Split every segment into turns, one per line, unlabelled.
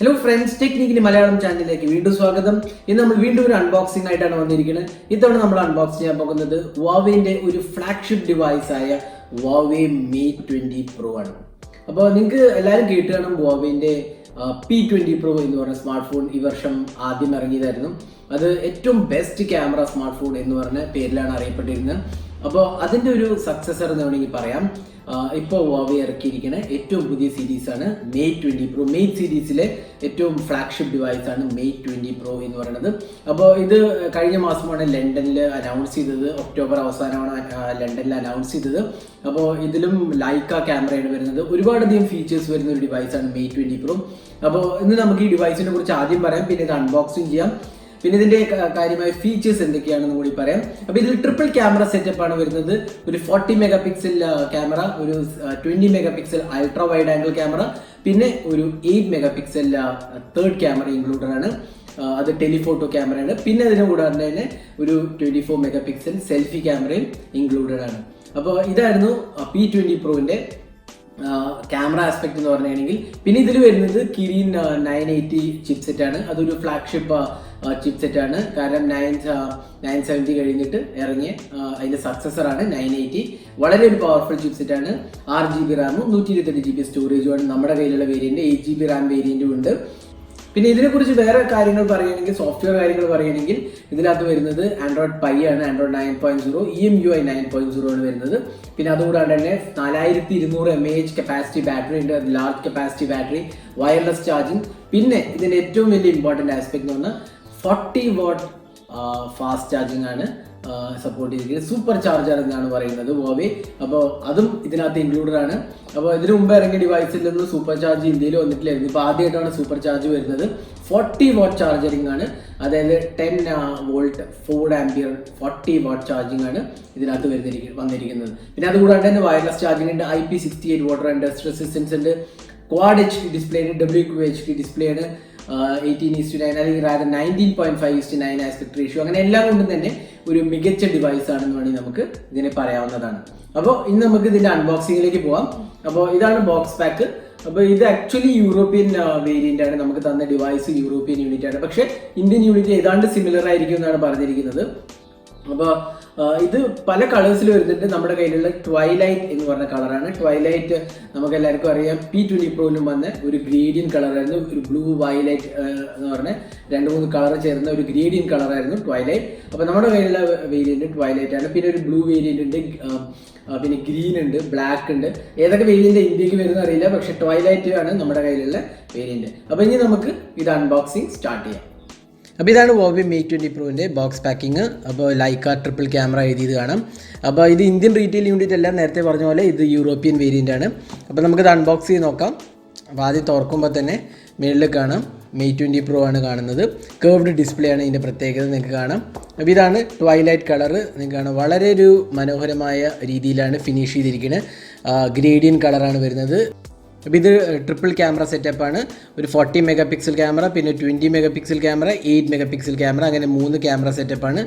Hello friends, ടെക്നിക്കിന്റെ Malayalam ചാനലിലേക്ക് വീണ്ടും സ്വാഗതം. ഇന്ന് നമ്മൾ വീണ്ടും ഒരു അൺബോക്സിംഗ് ആയിട്ടാണ് വന്നിരിക്കുന്നത്. ഇത്തവണ നമ്മൾ അൺബോക്സ് ചെയ്യാൻ പോകുന്നത് വാവേന്റെ ഒരു ഫ്ലാഗ്ഷിപ്പ് ഡിവൈസ് ആയ വാവേ മേറ്റ് 20 Pro ആണ്. അപ്പോൾ നിങ്ങൾക്ക് എല്ലാവരും കേട്ട് കാണും, വാവേന്റെ P20 Pro എന്ന് പറഞ്ഞ സ്മാർട്ട് ഫോൺ ഈ വർഷം ആദ്യം ഇറങ്ങിയതായിരുന്നു. അത് ഏറ്റവും ബെസ്റ്റ് ക്യാമറ സ്മാർട്ട് ഫോൺ എന്ന് പറഞ്ഞ പേരിലാണ് അറിയപ്പെട്ടിരുന്നത്. അപ്പോൾ അതിൻ്റെ ഒരു സക്സസർ എന്ന് വേണമെങ്കിൽ പറയാം. ഇപ്പോൾ വാവേ ഇറക്കിയിരിക്കുന്ന ഏറ്റവും പുതിയ സീരീസാണ് മേറ്റ് 20 Pro. മേറ്റ് സീരീസിലെ ഏറ്റവും ഫ്ലാഗ്ഷിപ്പ് ഡിവൈസാണ് മേറ്റ് 20 Pro എന്ന് പറയുന്നത്. അപ്പോൾ ഇത് കഴിഞ്ഞ മാസമാണ് ലണ്ടനിൽ അനൗൺസ് ചെയ്തത്. ഒക്ടോബർ അവസാനമാണ് ലണ്ടനിൽ അനൗൺസ് ചെയ്തത്. അപ്പോൾ ഇതിലും ലൈക്ക ക്യാമറയാണ് വരുന്നത്. ഒരുപാടധികം ഫീച്ചേഴ്സ് വരുന്ന ഒരു ഡിവൈസാണ് മേറ്റ് 20 Pro. അപ്പോൾ ഇന്ന് നമുക്ക് ഈ ഡിവൈസിനെ കുറിച്ച് ആദ്യം പറയാം, പിന്നെ ഇത് അൺബോക്സിങ് ചെയ്യാം, പിന്നെ ഇതിന്റെ കാര്യമായ ഫീച്ചേഴ്സ് എന്തൊക്കെയാണെന്ന് കൂടി പറയാം. അപ്പോൾ ഇതിൽ ട്രിപ്പിൾ ക്യാമറ സെറ്റപ്പ് ആണ് വരുന്നത്. ഒരു 40 MP ക്യാമറ, ഒരു 20 MP ultra wide angle camera, പിന്നെ ഒരു 8 MP തേർഡ് ക്യാമറ ഇൻക്ലൂഡഡ് ആണ്. അത് ടെലിഫോട്ടോ ക്യാമറയാണ്. പിന്നെ അതിന് കൂടാതെ തന്നെ ഒരു 24 MP സെൽഫി ക്യാമറയും ഇൻക്ലൂഡഡ് ആണ്. അപ്പോൾ ഇതായിരുന്നു P20 Proന്റെ ക്യാമറ ആസ്പെക്ട് എന്ന് പറഞ്ഞിട്ടുണ്ടെങ്കിൽ. പിന്നെ ഇതിൽ വരുന്നത് കിരീൻ 980 ചിപ്സെറ്റ് ആണ്. അതൊരു ഫ്ലാഗ്ഷിപ്പ് ചിപ്സെറ്റ് ആണ്. കാരണം 970 കഴിഞ്ഞിട്ട് ഇറങ്ങിയ അതിന്റെ സക്സസറാണ് 980. വളരെ ഒരു പവർഫുൾ ചിപ്സെറ്റ് ആണ്. 6GB റാമും 128GB സ്റ്റോറേജുമാണ് നമ്മുടെ കയ്യിലുള്ള വേരിയന്റ്. 8GB റാം വേരിയന്റും ഉണ്ട്. പിന്നെ ഇതിനെക്കുറിച്ച് വേറെ കാര്യങ്ങൾ പറയുകയാണെങ്കിൽ, സോഫ്റ്റ്വെയർ കാര്യങ്ങൾ പറയുകയാണെങ്കിൽ, ഇതിനകത്ത് വരുന്നത് ആൻഡ്രോയിഡ് പൈ ആണ്. ആൻഡ്രോയിഡ് 9.0 EMUI 9.0 ആണ് വരുന്നത്. പിന്നെ അതുകൂടാണ്ട് തന്നെ 4200 mAh കപ്പാസിറ്റി ബാറ്ററി ഉണ്ട്. അത് large capacity battery, wireless charging. പിന്നെ ഇതിന്റെ ഏറ്റവും വലിയ ഇമ്പോർട്ടന്റ് ആസ്പെക്ട് എന്ന് പറഞ്ഞാൽ 40 വാട്ട് ഫാസ്റ്റ് ചാർജിങ് ആണ് സപ്പോർട്ട് ചെയ്തിരിക്കുന്നത്. സൂപ്പർ ചാർജർ എന്നാണ് പറയുന്നത് വാവേ. അപ്പോൾ അതും ഇതിനകത്ത് ഇൻക്ലൂഡഡ് ആണ്. അപ്പോൾ ഇതിനു മുമ്പ് ഇറങ്ങിയ ഡിവൈസിൽ നിന്ന് സൂപ്പർ ചാർജ് ഇന്ത്യയിൽ വന്നിട്ടില്ലായിരുന്നു. ഇപ്പോൾ ആദ്യമായിട്ടാണ് സൂപ്പർ ചാർജ് വരുന്നത്. 40 വാട്ട് ചാർജറിങ് ആണ്. അതായത് 10 വോൾട്ട് 4 ആംപിയർ 40 വാട്ട് ചാർജിങ് ആണ് ഇതിനകത്ത് വന്നിരിക്കുന്നത്. പിന്നെ അതുകൂടാണ്ട് തന്നെ വയർലെസ് ചാർജിങ് ഉണ്ട്. IP68 water and dust resistance ഉണ്ട്. ക്വാഡ് HD ഡിസ്പ്ലേ ഉണ്ട്. WQHD ഡിസ്പ്ലേ ആണ്. 18:9 അല്ലെങ്കിൽ 19.5:9 ആസ്പെക്ട് റേഷ്യോ. അങ്ങനെ എല്ലാം കൊണ്ടും തന്നെ ഒരു മികച്ച ഡിവൈസ് ആണെന്ന് വേണമെങ്കിൽ നമുക്ക് ഇതിനെ പറയാവുന്നതാണ്. അപ്പോൾ ഇന്ന് നമുക്ക് ഇതിന്റെ അൺബോക്സിംഗിലേക്ക് പോവാം. അപ്പോൾ ഇതാണ് ബോക്സ് പാക്ക്. അപ്പോൾ ഇത് ആക്ച്വലി യൂറോപ്യൻ വേരിയന്റ് ആണ്. നമുക്ക് തന്ന ഡിവൈസ് യൂറോപ്യൻ യൂണിറ്റ് ആണ്. പക്ഷേ ഇന്ത്യൻ യൂണിറ്റ് ഏതാണ്ട് സിമിലർ ആയിരിക്കും എന്നാണ് പറഞ്ഞിരിക്കുന്നത്. അപ്പോൾ ഇത് പല കളേഴ്സിൽ വരുന്നുണ്ട്. നമ്മുടെ കയ്യിലുള്ള ട്വൈലൈറ്റ് എന്ന് പറഞ്ഞ കളറാണ്. ട്വൈലൈറ്റ് നമുക്ക് എല്ലാവർക്കും അറിയാം. P20 Proയിലും വന്ന ഒരു ഗ്രേഡിയൻ കളറായിരുന്നു. ഒരു ബ്ലൂ വയലറ്റ് എന്ന് പറഞ്ഞ 2-3 കളർ ചേർന്ന ഒരു ഗ്രേഡിയൻ കളറായിരുന്നു ട്വൈലൈറ്റ്. അപ്പോൾ നമ്മുടെ കയ്യിലുള്ള വേരിയന്റ് ട്വൈലൈറ്റ് ആണ്. പിന്നെ ഒരു ബ്ലൂ വേരിയന്റ് ഉണ്ട്, പിന്നെ ഗ്രീൻ ഉണ്ട്, ബ്ലാക്ക് ഉണ്ട്. ഏതൊക്കെ വേരിയന്റ് ഇന്ത്യക്ക് വരുന്ന അറിയില്ല, പക്ഷെ ട്വൈലൈറ്റ് ആണ് നമ്മുടെ കയ്യിലുള്ള വേരിയന്റ്. അപ്പോൾ ഇനി നമുക്ക് ഇത് അൺബോക്സിങ് സ്റ്റാർട്ട് ചെയ്യാം. അപ്പോൾ ഇതാണ് വാവേ മേറ്റ് 20 Proന്റെ ബോക്സ് പാക്കിങ്. അപ്പോൾ ലൈക്ക ട്രിപ്പിൾ ക്യാമറ എഴുതിയത് കാണാം. അപ്പോൾ ഇത് ഇന്ത്യൻ റീറ്റെയിൽ യൂണിറ്റ് അല്ല, നേരത്തെ പറഞ്ഞ പോലെ ഇത് യൂറോപ്യൻ വേരിയൻ്റ് ആണ്. അപ്പോൾ നമുക്കിത് അൺബോക്സ് ചെയ്ത് നോക്കാം. അപ്പോൾ ആദ്യം തുറക്കുമ്പോൾ തന്നെ മുകളിൽ കാണാം മേറ്റ് 20 Pro ആണ് കാണുന്നത്. കേർവ്ഡ് ഡിസ്പ്ലേ ആണ് ഇതിൻ്റെ പ്രത്യേകത, നിങ്ങൾക്ക് കാണാം. അപ്പോൾ ഇതാണ് ട്വൈലൈറ്റ് കളർ. നിങ്ങൾക്ക് കാണാം, വളരെ ഒരു മനോഹരമായ രീതിയിലാണ് ഫിനിഷ് ചെയ്തിരിക്കുന്നത്. ഗ്രേഡിയൻ കളറാണ് വരുന്നത്. അപ്പോൾ ഇത് ട്രിപ്പിൾ ക്യാമറ സെറ്റപ്പാണ്. ഒരു 40 MP ക്യാമറ, പിന്നെ 20 MP ക്യാമറ, 8 MP ക്യാമറ, അങ്ങനെ 3 ക്യാമറ സെറ്റപ്പാണ്.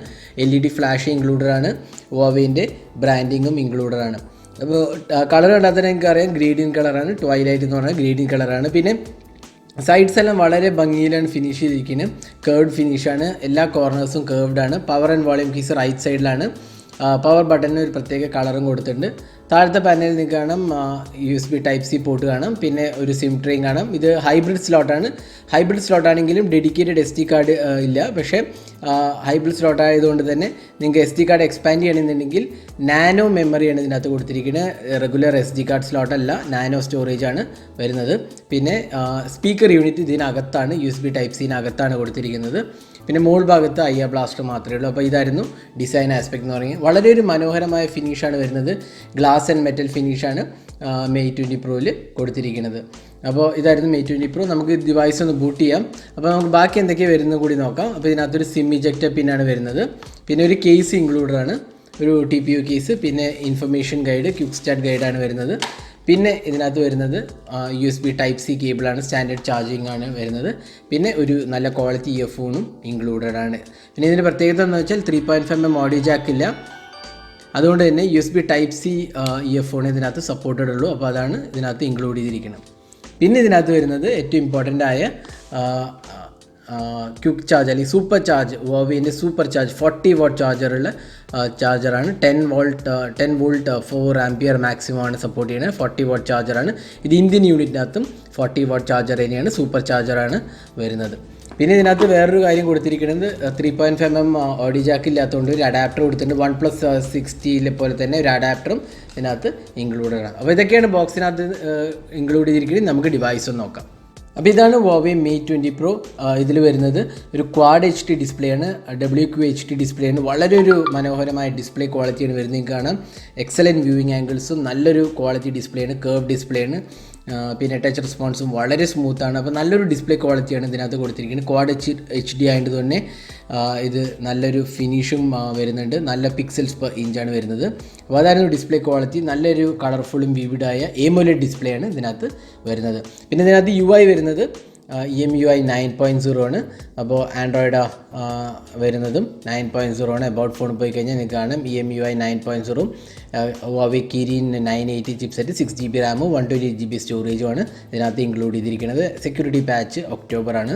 LED ഫ്ലാഷ് ഇൻക്ലൂഡഡ് ആണ്. വാവേൻ്റെ ബ്രാൻഡിങ്ങും ഇൻക്ലൂഡഡ് ആണ്. അപ്പോൾ കളർ കണ്ടാൽ തന്നെ നിങ്ങൾക്ക് അറിയാം, ഗ്രേഡിയൻ കളറാണ്. ട്വൈലൈറ്റ് എന്ന് പറഞ്ഞാൽ ഗ്രേഡിയൻ കളറാണ്. പിന്നെ സൈഡ്സ് എല്ലാം വളരെ ഭംഗിയിലാണ് ഫിനിഷ് ചെയ്തിരിക്കുന്നത്. കേർവ്ഡ് ഫിനിഷാണ്. എല്ലാ കോർണേഴ്സും കേർവ്ഡ് ആണ്. Power and volume keys right സൈഡിലാണ്. പവർ ബട്ടണിന് ഒരു പ്രത്യേക കളറും കൊടുത്തിട്ടുണ്ട്. താഴത്തെ പാനലിൽ നിങ്ങൾക്ക് കാണാം USB Type-C പോർട്ട് കാണാം. പിന്നെ ഒരു സിം ട്രെയും കാണാം. ഇത് ഹൈബ്രിഡ് സ്ലോട്ടാണ്. ഹൈബ്രിഡ് സ്ലോട്ടാണെങ്കിലും ഡെഡിക്കേറ്റഡ് SD കാർഡ് ഇല്ല. പക്ഷേ ഹൈബ്രിഡ് സ്ലോട്ട് ആയതുകൊണ്ട് തന്നെ നിങ്ങൾക്ക് SD കാർഡ് എക്സ്പാൻഡ് ചെയ്യണമെന്നുണ്ടെങ്കിൽ നാനോ മെമ്മറിയാണ് ഇതിനകത്ത് കൊടുത്തിരിക്കുന്നത്. റെഗുലർ SD കാർഡ് സ്ലോട്ട് അല്ല, നാനോ സ്റ്റോറേജ് ആണ് വരുന്നത്. പിന്നെ സ്പീക്കർ യൂണിറ്റ് ഇതിനകത്താണ്, USB Type-C കൊടുത്തിരിക്കുന്നത്. പിന്നെ മോൾ ഭാഗത്ത് IR ബ്ലാസ്റ്റർ മാത്രമേ ഉള്ളൂ. അപ്പോൾ ഇതായിരുന്നു ഡിസൈൻ ആസ്പെക്ട് എന്ന് പറയുന്നത്. വളരെ ഒരു മനോഹരമായ ഫിനിഷാണ് വരുന്നത്. ഗ്ലാസ് ആൻഡ് മെറ്റൽ ഫിനിഷാണ് മേറ്റ് 20 Proയിൽ കൊടുത്തിരിക്കുന്നത്. അപ്പോൾ ഇതായിരുന്നു മേറ്റ് 20 Pro. നമുക്ക് ഡിവൈസ് ഒന്ന് ബൂട്ട് ചെയ്യാം. അപ്പോൾ നമുക്ക് ബാക്കി എന്തൊക്കെയാണ് വരുന്നത് കൂടി നോക്കാം. അപ്പോൾ ഇതിനകത്തൊരു സിം ഇജക്റ്റർ പിന്നാണ് വരുന്നത്. പിന്നെ ഒരു കേസ് ഇൻക്ലൂഡഡ് ആണ്, ഒരു TPU കേസ്. പിന്നെ ഇൻഫർമേഷൻ ഗൈഡ്, ക്വിക്ക് സ്റ്റാർട്ട് ഗൈഡാണ് വരുന്നത്. പിന്നെ ഇതിനകത്ത് വരുന്നത് USB Type-C കേബിളാണ്. സ്റ്റാൻഡേർഡ് ചാർജിങ് ആണ് വരുന്നത്. പിന്നെ ഒരു നല്ല ക്വാളിറ്റി ഇയർഫോണും ഇൻക്ലൂഡഡ് ആണ്. പിന്നെ ഇതിൻ്റെ പ്രത്യേകത എന്ന് വെച്ചാൽ 3.5mm ഓഡിയോ ജാക്ക് ഇല്ല. അതുകൊണ്ട് തന്നെ USB Type-C ഇയർഫോൺ ഇതിനകത്ത് സപ്പോർട്ടഡ് ഉള്ളൂ. അപ്പോൾ അതാണ് ഇതിനകത്ത് ഇൻക്ലൂഡ് ചെയ്തിരിക്കുന്നത്. പിന്നെ ഇതിനകത്ത് വരുന്നത് ഏറ്റവും ഇമ്പോർട്ടൻ്റ് ആയ ക്വിക്ക് ചാർജ് അല്ലെങ്കിൽ സൂപ്പർ ചാർജ്, ഹുവാവേൻ്റെ സൂപ്പർ ചാർജ് 40 വാട്ട് ചാർജറുള്ള ചാർജറാണ്. 10 വോൾട്ട് 4 ആംപിയർ മാക്സിമം ആണ് സപ്പോർട്ട് ചെയ്യുന്നത്. 40 വാട്ട് ചാർജറാണ് ഇത്. ഇന്ത്യൻ യൂണിറ്റിനകത്തും 40 വാട്ട് ചാർജർ തന്നെയാണ്, സൂപ്പർ ചാർജറാണ് വരുന്നത്. പിന്നെ ഇതിനകത്ത് വേറൊരു കാര്യം കൊടുത്തിരിക്കുന്നത് 3.5mm ഓഡിയോ ജാക്ക് ഇല്ലാത്തതുകൊണ്ട് ഒരു അഡാപ്റ്റർ കൊടുത്തിട്ടുണ്ട്. OnePlus 60 പോലെ തന്നെ ഒരു അഡാപ്റ്ററും ഇതിനകത്ത് ഇൻക്ലൂഡഡ് ആണ്. അപ്പോൾ ഇതൊക്കെയാണ് ബോക്സിനകത്ത് ഇൻക്ലൂഡ് ചെയ്തിരിക്കുന്നത്. നമുക്ക് ഡിവൈസ് ഒന്ന് നോക്കാം. അപ്പോൾ ഇതാണ് Huawei Mate 20 Pro. ഇതിൽ വരുന്നത് ഒരു ക്വാഡ് HD ഡിസ്പ്ലേ ആണ്, WQHD ഡിസ്പ്ലേ ആണ്. വളരെ ഒരു മനോഹരമായ ഡിസ്പ്ലേ ക്വാളിറ്റിയാണ് വരുന്നത്. നിങ്ങൾക്ക് കാണാം എക്സലൻറ്റ് വ്യൂയിങ് ആംഗിൾസും നല്ലൊരു ക്വാളിറ്റി ഡിസ്പ്ലേ ആണ്, കർവ് ഡിസ്പ്ലേ ആണ്. പിന്നെ ടച്ച് റെസ്പോൺസും വളരെ സ്മൂത്താണ്. അപ്പോൾ നല്ലൊരു ഡിസ്പ്ലേ ക്വാളിറ്റിയാണ് ഇതിനകത്ത് കൊടുത്തിരിക്കുന്നത്. ക്വാഡ് HD ആയതുകൊണ്ട് തന്നെ ഇത് നല്ലൊരു ഫിനിഷും വരുന്നുണ്ട്. നല്ല പിക്സൽസ് പെർ ഇഞ്ചാണ് വരുന്നത്. അപ്പോൾ അതായിരുന്നു ഡിസ്പ്ലേ ക്വാളിറ്റി. നല്ലൊരു കളർഫുള്ളും വിവിഡായ AMOLED ഡിസ്പ്ലേ ആണ് ഇതിനകത്ത് വരുന്നത്. പിന്നെ ഇതിനകത്ത് UI വരുന്നത് EMUI 9.0 ആണ്. അപ്പോൾ ആൻഡ്രോയിഡ് വരുന്നതും 9.0 ആണ്. അബൌട്ട് ഫോൺ പോയി കഴിഞ്ഞാൽ നിങ്ങൾക്ക് കാണാം EMUI 9.0. Huawei Kirin 980 chipset, 6GB റാമും 128GB സ്റ്റോറേജുമാണ് ഇതിനകത്ത് ഇൻക്ലൂഡ് ചെയ്തിരിക്കുന്നത്. സെക്യൂരിറ്റി പാച്ച് ഒക്ടോബറാണ്.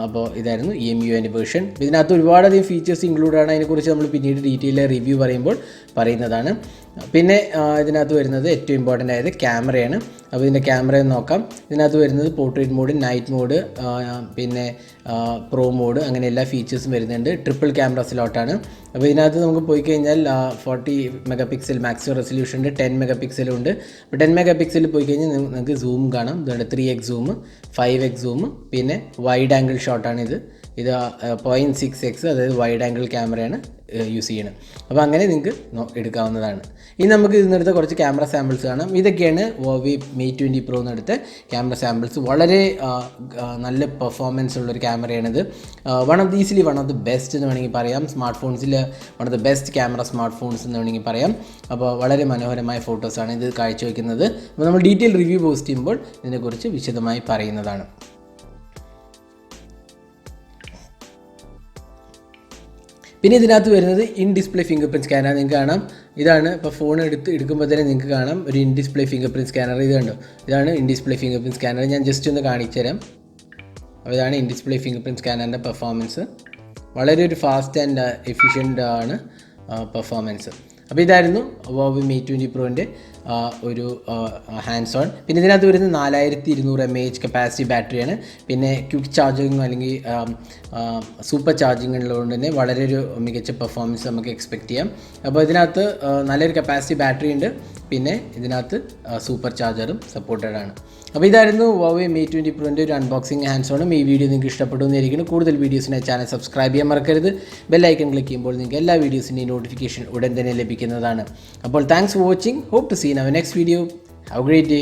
അപ്പോൾ ഇതായിരുന്നു EMUIൻ്റെ വേർഷൻ. ഇതിനകത്ത് ഒരുപാടധികം ഫീച്ചേഴ്സ് ഇൻക്ലൂഡാണ്. അതിനെക്കുറിച്ച് നമ്മൾ പിന്നീട് ഡീറ്റെയിൽ റിവ്യൂ പറയുമ്പോൾ പറയുന്നതാണ്. പിന്നെ ഇതിനകത്ത് വരുന്നത് ഏറ്റവും ഇമ്പോർട്ടൻ്റ് ആയത് ക്യാമറയാണ്. അപ്പോൾ ഇതിൻ്റെ ക്യാമറ നോക്കാം. ഇതിനകത്ത് വരുന്നത് പോർട്രേറ്റ് മോഡ്, നൈറ്റ് മോഡ്, പിന്നെ പ്രോ മോഡ്, അങ്ങനെ എല്ലാ ഫീച്ചേഴ്സും വരുന്നുണ്ട്. ട്രിപ്പിൾ ക്യാമറ സ്ലോട്ടാണ്. അപ്പോൾ ഇതിനകത്ത് നമുക്ക് പോയി കഴിഞ്ഞാൽ 40 മെഗാ മാക്സിമം റെസൊല്യൂഷൻ്റെ 10 മെഗാ ഉണ്ട്. അപ്പോൾ 10 മെഗാ പോയി കഴിഞ്ഞാൽ നിങ്ങൾക്ക് സൂം കാണാം. ഇതുകൊണ്ട് 3x സൂം, 5x സൂം, പിന്നെ വൈഡ് ആംഗിൾ ഷോട്ടാണ് ഇത് 0.6x, അതായത് വൈഡ് ആംഗിൾ ക്യാമറയാണ് യൂസ് ചെയ്യണം. അപ്പോൾ അങ്ങനെ നിങ്ങൾക്ക് എടുക്കാവുന്നതാണ്. ഇനി നമുക്ക് ഇതിനെടുത്ത കുറച്ച് ക്യാമറ സാമ്പിൾസ് കാണാം. ഇതൊക്കെയാണ് Huawei Mate 20 Pro എന്നെടുത്ത ക്യാമറ സാമ്പിൾസ്. വളരെ നല്ല പെർഫോമൻസ് ഉള്ളൊരു ക്യാമറയാണിത്. വൺ ഓഫ് ദി ബെസ്റ്റ് എന്ന് വേണമെങ്കിൽ പറയാം. സ്മാർട്ട് ഫോൺസിൽ one of the best camera smart phones എന്ന് വേണമെങ്കിൽ പറയാം. അപ്പോൾ വളരെ മനോഹരമായ ഫോട്ടോസാണ് ഇത് കാഴ്ചവെക്കുന്നത്. അപ്പോൾ നമ്മൾ ഡീറ്റെയിൽ റിവ്യൂ പോസ്റ്റ് ചെയ്യുമ്പോൾ ഇതിനെക്കുറിച്ച് വിശദമായി പറയുന്നതാണ്. പിന്നെ ഇതിനകത്ത് വരുന്നത് in display finger print scanner. നിങ്ങൾക്ക് കാണാം, ഇതാണ് ഇപ്പോൾ ഫോൺ എടുക്കുമ്പോൾ തന്നെ നിങ്ങൾക്ക് കാണാം ഒരു in display finger print scanner. ഇത് കണ്ടോ, ഇതാണ് in display finger print scanner. ഞാൻ ജസ്റ്റ് ഒന്ന് കാണിച്ചു തരാം. അപ്പോൾ ഇതാണ് ഇൻ ഡിസ്പ്ലേ ഫിംഗർ പ്രിൻറ്റ് സ്കാനറിൻ്റെ പെർഫോമൻസ്. വളരെ ഒരു ഫാസ്റ്റ് ആൻഡ് എഫിഷ്യൻ്റ് ആണ് പെർഫോമൻസ്. അപ്പോൾ ഇതായിരുന്നു Huawei Mate 20 Proൻ്റെ ഒരു ഹാൻഡ്സ് ഓൺ. പിന്നെ ഇതിനകത്ത് വരുന്നത് 4200 mAh കപ്പാസിറ്റി ബാറ്ററിയാണ്. പിന്നെ ക്വിക്ക് ചാർജിങ് അല്ലെങ്കിൽ സൂപ്പർ ചാർജിങ് ഉള്ളതുകൊണ്ട് തന്നെ വളരെ ഒരു മികച്ച പെർഫോമൻസ് നമുക്ക് എക്സ്പെക്റ്റ് ചെയ്യാം. അപ്പോൾ ഇതിനകത്ത് നല്ലൊരു കപ്പാസിറ്റി ബാറ്ററി ഉണ്ട്. പിന്നെ ഇതിനകത്ത് സൂപ്പർ ചാർജറും സപ്പോർട്ടഡ് ആണ്. അപ്പോൾ ഇതായിരുന്നു Huawei Mate 20 Proൻ്റെ ഒരു അൺബോക്സിങ് ഹാൻഡ്സ് ഓണും. ഈ വീഡിയോ നിങ്ങൾക്ക് ഇഷ്ടപ്പെട്ടു എന്നിരിക്കുന്നു. കൂടുതൽ വീഡിയോസിനായി ചാനൽ സബ്സ്ക്രൈബ് ചെയ്യാൻ മറക്കരുത്. ബെല്ലൈക്കൺ ക്ലിക്ക് ചെയ്യുമ്പോൾ നിങ്ങൾക്ക് എല്ലാ വീഡിയോസിൻ്റെയും നോട്ടിഫിക്കേഷൻ ഉടൻ തന്നെ ലഭിക്കുന്നതാണ്. അപ്പോൾ thanks for watching. Hope to see in our next video. Have a great day.